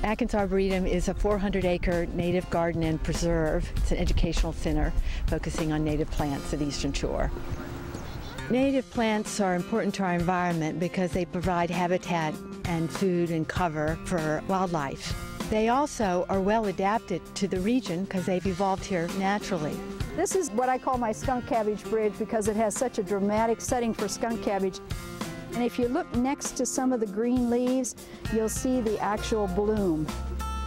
Adkins Arboretum is a 400-acre native garden and preserve. It's an educational center focusing on native plants at Eastern Shore. Native plants are important to our environment because they provide habitat and food and cover for wildlife. They also are well adapted to the region because they've evolved here naturally. This is what I call my skunk cabbage bridge because it has such a dramatic setting for skunk cabbage. And if you look next to some of the green leaves, you'll see the actual bloom.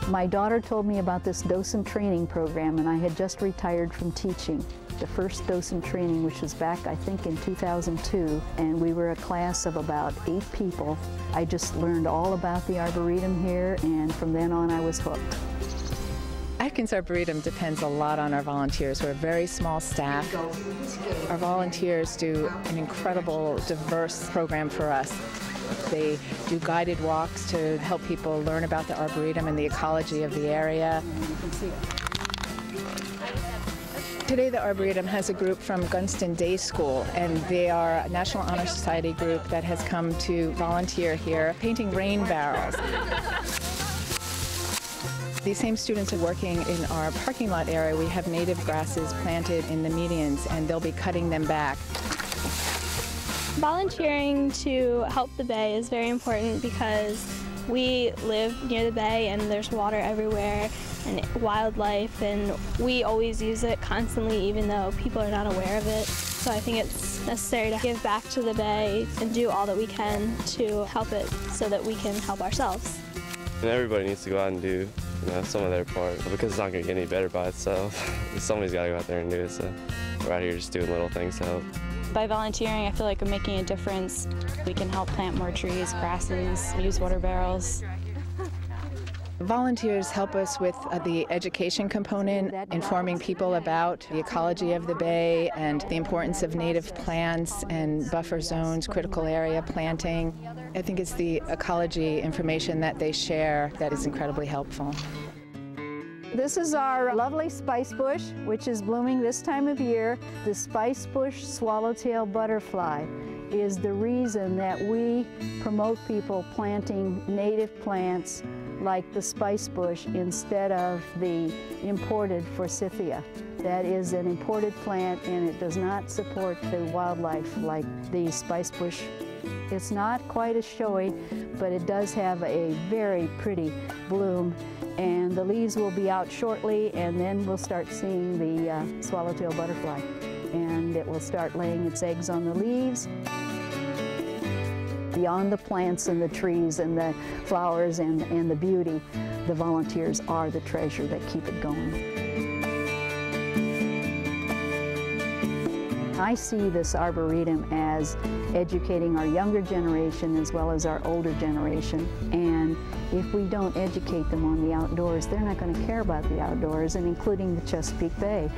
My daughter told me about this docent training program, and I had just retired from teaching. The first docent training, which was back, I think, in 2002, and we were a class of about 8 people. I just learned all about the Arboretum here, and from then on I was hooked. Adkins Arboretum depends a lot on our volunteers. We're a very small staff. Our volunteers do an incredible, diverse program for us. They do guided walks to help people learn about the Arboretum and the ecology of the area. Today the Arboretum has a group from Gunston Day School, and they are a National Honor Society group that has come to volunteer here painting rain barrels. These same students are working in our parking lot area. We have native grasses planted in the medians, and they'll be cutting them back. Volunteering to help the bay is very important because we live near the bay and there's water everywhere and wildlife, and we always use it constantly even though people are not aware of it. So I think it's necessary to give back to the bay and do all that we can to help it so that we can help ourselves. And everybody needs to go out and do some of their part, because it's not going to get any better by itself. Somebody's got to go out there and do it, so we're out here just doing little things to help. By volunteering, I feel like I'm making a difference. We can help plant more trees, grasses, use water barrels. Volunteers help us with the education component, informing people about the ecology of the bay and the importance of native plants and buffer zones, critical area planting. I think it's the ecology information that they share that is incredibly helpful. This is our lovely spice bush, which is blooming this time of year. The spice bush swallowtail butterfly is the reason that we promote people planting native plants like the spice bush instead of the imported forsythia. That is an imported plant, and it does not support the wildlife like the spice bush. It's not quite as showy, but it does have a very pretty bloom, and the leaves will be out shortly, and then we'll start seeing the swallowtail butterfly, and it will start laying its eggs on the leaves. Beyond the plants and the trees and the flowers and the beauty, the volunteers are the treasure that keep it going. I see this Arboretum as educating our younger generation as well as our older generation, and if we don't educate them on the outdoors, they're not going to care about the outdoors, and including the Chesapeake Bay.